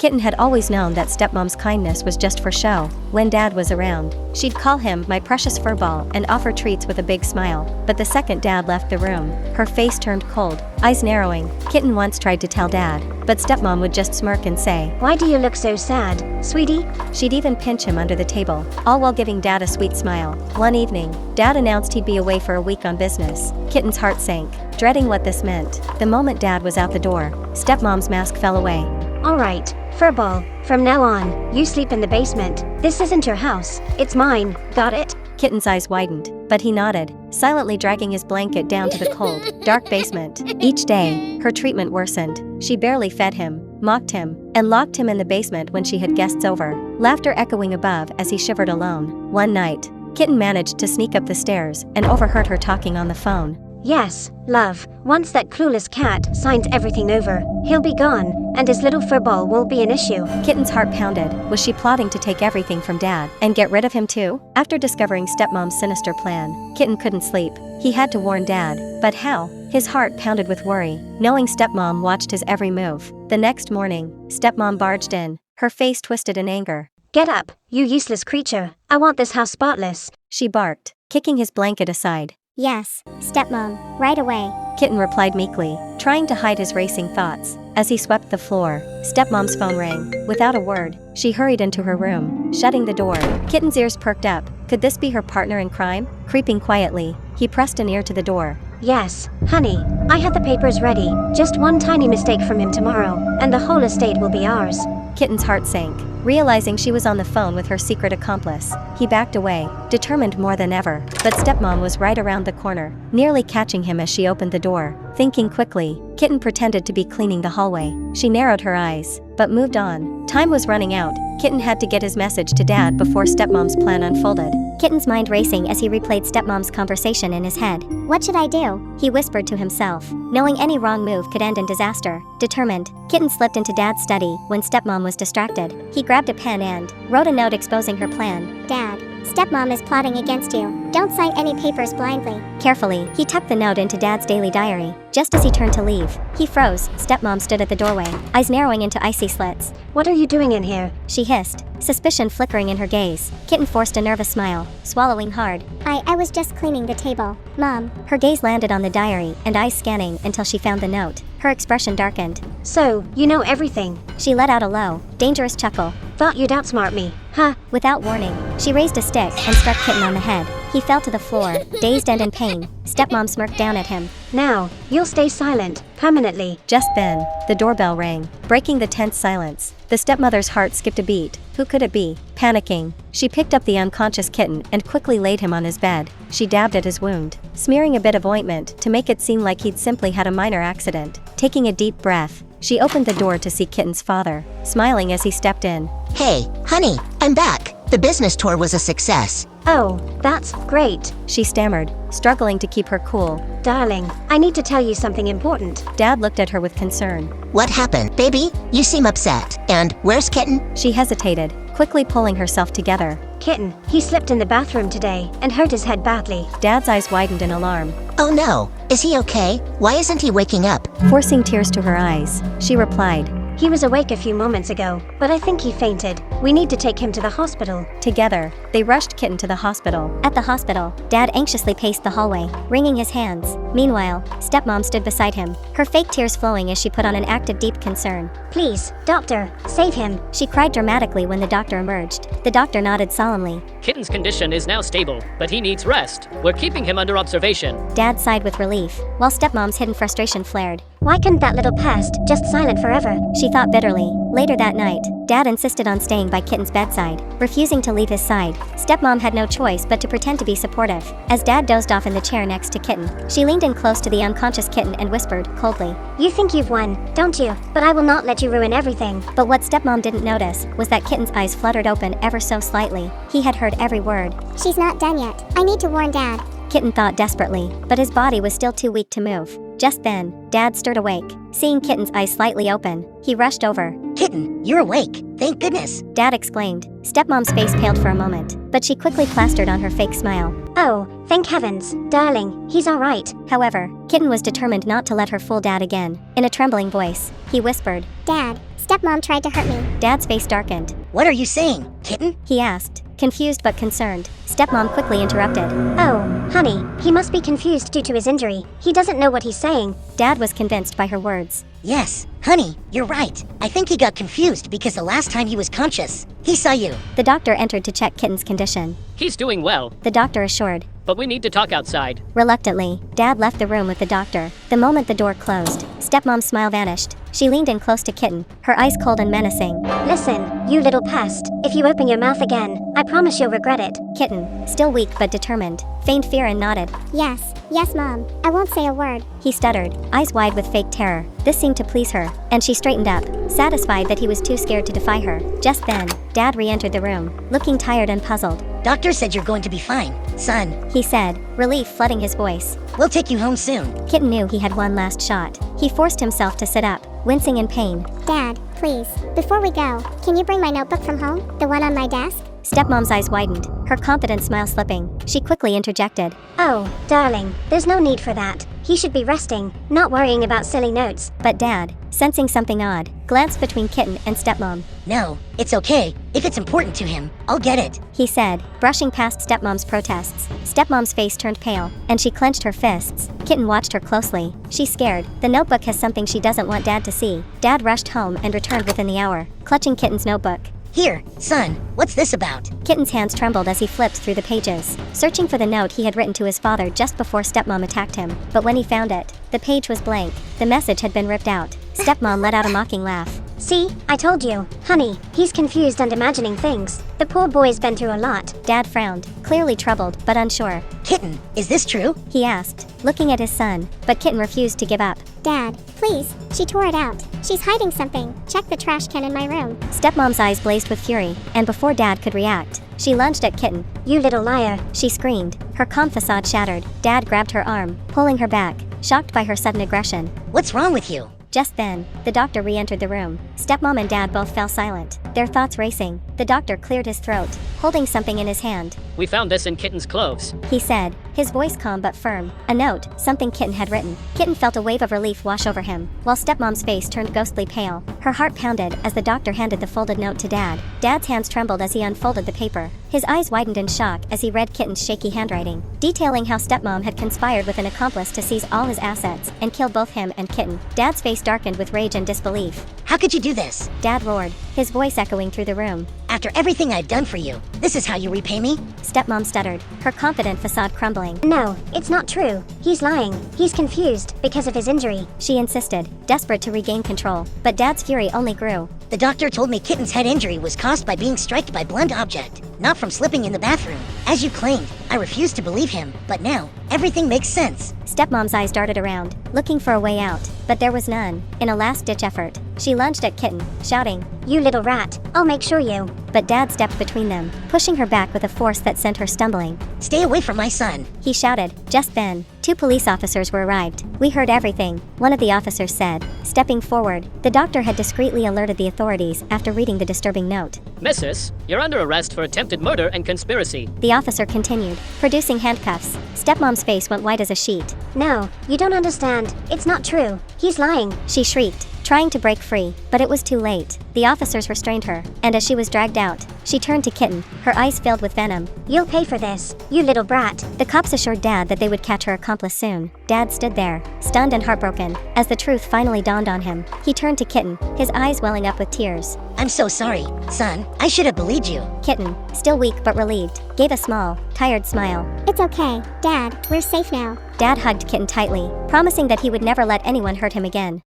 Kitten had always known that Stepmom's kindness was just for show. When Dad was around, she'd call him my precious furball and offer treats with a big smile. But the second Dad left the room, her face turned cold, eyes narrowing. Kitten once tried to tell Dad, but Stepmom would just smirk and say, "Why do you look so sad, sweetie?" She'd even pinch him under the table, all while giving Dad a sweet smile. One evening, Dad announced he'd be away for a week on business. Kitten's heart sank, dreading what this meant. The moment Dad was out the door, Stepmom's mask fell away. "All right, furball, from now on, you sleep in the basement. This isn't your house, it's mine, got it?" Kitten's eyes widened, but he nodded, silently dragging his blanket down to the cold, dark basement. Each day, her treatment worsened. She barely fed him, mocked him, and locked him in the basement when she had guests over, laughter echoing above as he shivered alone. One night, Kitten managed to sneak up the stairs and overheard her talking on the phone. "Yes, love, once that clueless cat signs everything over, he'll be gone, and his little furball won't be an issue." Kitten's heart pounded. Was she plotting to take everything from Dad and get rid of him too? After discovering Stepmom's sinister plan, Kitten couldn't sleep. He had to warn Dad, but how? His heart pounded with worry, knowing Stepmom watched his every move. The next morning, Stepmom barged in, her face twisted in anger. "Get up, you useless creature, I want this house spotless," she barked, kicking his blanket aside. "Yes, Stepmom, right away," Kitten replied meekly, trying to hide his racing thoughts. As he swept the floor, Stepmom's phone rang. Without a word, she hurried into her room, shutting the door. Kitten's ears perked up. Could this be her partner in crime? Creeping quietly, he pressed an ear to the door. "Yes, honey, I had the papers ready. Just one tiny mistake from him tomorrow, and the whole estate will be ours." Kitten's heart sank, realizing she was on the phone with her secret accomplice. He backed away, determined more than ever, but Stepmom was right around the corner, nearly catching him as she opened the door. Thinking quickly, Kitten pretended to be cleaning the hallway. She narrowed her eyes, but moved on. Time was running out. Kitten had to get his message to Dad before Stepmom's plan unfolded. Kitten's mind racing as he replayed Stepmom's conversation in his head. "What should I do?" he whispered to himself, knowing any wrong move could end in disaster. Determined, Kitten slipped into Dad's study when Stepmom was distracted. He grabbed a pen and wrote a note exposing her plan. "Dad, Stepmom is plotting against you. Don't sign any papers blindly." Carefully, he tucked the note into Dad's daily diary. Just as he turned to leave, he froze. Stepmom stood at the doorway, eyes narrowing into icy slits. "What are you doing in here?" she hissed, suspicion flickering in her gaze. Kitten forced a nervous smile, swallowing hard. I was just cleaning the table, Mom." Her gaze landed on the diary and eyes scanning until she found the note. Her expression darkened. "So, you know everything." She let out a low, dangerous chuckle. "Thought you'd outsmart me, huh?" Without warning, she raised a stick and struck Kitten on the head. He fell to the floor, dazed and in pain. Stepmom smirked down at him. "Now, you'll stay silent, permanently." Just then, the doorbell rang, breaking the tense silence. The stepmother's heart skipped a beat. Who could it be? Panicking, she picked up the unconscious Kitten and quickly laid him on his bed. She dabbed at his wound, smearing a bit of ointment to make it seem like he'd simply had a minor accident. Taking a deep breath, she opened the door to see Kitten's father, smiling as he stepped in. "Hey, honey, I'm back. The business tour was a success." "Oh, that's great." She stammered, struggling to keep her cool. "Darling, I need to tell you something important." Dad looked at her with concern. "What happened, baby? You seem upset. And where's Kitten?" She hesitated, quickly pulling herself together. "Kitten, he slipped in the bathroom today and hurt his head badly." Dad's eyes widened in alarm. "Oh no, is he okay? Why isn't he waking up?" Forcing tears to her eyes, she replied. "He was awake a few moments ago, but I think he fainted. We need to take him to the hospital." Together, they rushed Kitten to the hospital. At the hospital, Dad anxiously paced the hallway, wringing his hands. Meanwhile, Stepmom stood beside him, her fake tears flowing as she put on an act of deep concern. "Please, doctor, save him." She cried dramatically when the doctor emerged. The doctor nodded solemnly. Kitten's condition is now stable, but he needs rest. We're keeping him under observation. Dad sighed with relief, while Stepmom's hidden frustration flared. "Why couldn't that little pest just silent forever?" She thought bitterly. Later that night, Dad insisted on staying by Kitten's bedside, refusing to leave his side. Stepmom had no choice but to pretend to be supportive. As Dad dozed off in the chair next to Kitten, she leaned in close to the unconscious Kitten and whispered, coldly, "You think you've won, don't you? But I will not let you ruin everything." But what Stepmom didn't notice was that Kitten's eyes fluttered open ever so slightly. He had heard every word. "She's not done yet. I need to warn Dad." Kitten thought desperately, but his body was still too weak to move. Just then, Dad stirred awake. Seeing Kitten's eyes slightly open, he rushed over. "Kitten, you're awake. Thank goodness." Dad exclaimed, Stepmom's face paled for a moment, but she quickly plastered on her fake smile. Oh, thank heavens, darling, he's alright. However, Kitten was determined not to let her fool Dad again. In a trembling voice, he whispered, Dad, stepmom tried to hurt me. Dad's face darkened. What are you saying, Kitten? He asked, confused but concerned. Stepmom quickly interrupted. Oh, honey, he must be confused due to his injury. He doesn't know what he's saying. Dad was convinced by her words. Yes, honey, you're right. I think he got confused because the last time he was conscious, he saw you. The doctor entered to check Kitten's condition. He's doing well, The doctor assured. but we need to talk outside. Reluctantly, Dad left the room with the doctor. The moment the door closed, Stepmom's smile vanished. She leaned in close to Kitten, her eyes cold and menacing. Listen, you little pest, if you open your mouth again, I promise you'll regret it. Kitten, still weak but determined, feigned fear and nodded. Yes, Mom. I won't say a word. He stuttered, eyes wide with fake terror. This seemed to please her, and she straightened up, satisfied that he was too scared to defy her. Just then, Dad re-entered the room, looking tired and puzzled. Doctor said you're going to be fine, son. He said, relief flooding his voice. We'll take you home soon. Kitten knew he had one last shot. He forced himself to sit up, wincing in pain. Dad, please, before we go, can you bring my notebook from home? The one on my desk? Stepmom's eyes widened, her confident smile slipping. She quickly interjected. Oh, darling, there's no need for that. He should be resting, not worrying about silly notes. But Dad, sensing something odd, glanced between Kitten and Stepmom. No, it's okay. If it's important to him, I'll get it. He said, brushing past Stepmom's protests. Stepmom's face turned pale, and she clenched her fists. Kitten watched her closely. She's scared. The notebook has something she doesn't want Dad to see. Dad rushed home and returned within the hour, clutching Kitten's notebook. Here, son, what's this about? Kitten's hands trembled as he flipped through the pages, searching for the note he had written to his father just before Stepmom attacked him. But when he found it, the page was blank. The message had been ripped out. Stepmom let out a mocking laugh. See, I told you. Honey, he's confused and imagining things. The poor boy's been through a lot. Dad frowned, clearly troubled but unsure. Kitten, is this true? He asked, looking at his son, but Kitten refused to give up. Dad, please, she tore it out. She's hiding something. Check the trash can in my room. Stepmom's eyes blazed with fury, and before Dad could react, she lunged at Kitten. You little liar. She screamed, her calm facade shattered. Dad grabbed her arm, pulling her back, shocked by her sudden aggression. What's wrong with you? Just then, the doctor re-entered the room. Stepmom and Dad both fell silent, their thoughts racing. The doctor cleared his throat, holding something in his hand. We found this in Kitten's clothes. He said, his voice calm but firm. A note, something Kitten had written. Kitten felt a wave of relief wash over him, while Stepmom's face turned ghostly pale. Her heart pounded as the doctor handed the folded note to Dad. Dad's hands trembled as he unfolded the paper. His eyes widened in shock as he read Kitten's shaky handwriting, detailing how Stepmom had conspired with an accomplice to seize all his assets and kill both him and Kitten. Dad's face darkened with rage and disbelief. How could you do this? Dad roared, his voice echoing through the room. After everything I've done for you, this is how you repay me? Stepmom stuttered, her confident facade crumbling. No, it's not true. He's lying. He's confused because of his injury. She insisted, desperate to regain control, but Dad's fury only grew. The doctor told me Kitten's head injury was caused by being struck by blunt object, not from slipping in the bathroom. As you claimed, I refused to believe him, but now, everything makes sense. Stepmom's eyes darted around, looking for a way out, but there was none. In a last-ditch effort, she lunged at Kitten, shouting, You little rat, I'll make sure you. But Dad stepped between them, pushing her back with a force that sent her stumbling. Stay away from my son. He shouted. Just then, 2 police officers were arrived. We heard everything, one of the officers said. Stepping forward, the doctor had discreetly alerted the authorities after reading the disturbing note. Mrs., you're under arrest for attempted murder and conspiracy. The officer continued, producing handcuffs. Stepmom's face went white as a sheet. No, you don't understand. It's not true. He's lying. She shrieked, trying to break free, but it was too late. The officers restrained her, and as she was dragged out, she turned to Kitten, her eyes filled with venom. You'll pay for this, you little brat. The cops assured Dad that they would catch her accomplice soon. Dad stood there, stunned and heartbroken, as the truth finally dawned on him. He turned to Kitten, his eyes welling up with tears. I'm so sorry, son. I should have believed you. Kitten, still weak but relieved, gave a small, tired smile. It's okay, Dad, we're safe now. Dad hugged Kitten tightly, promising that he would never let anyone hurt him again.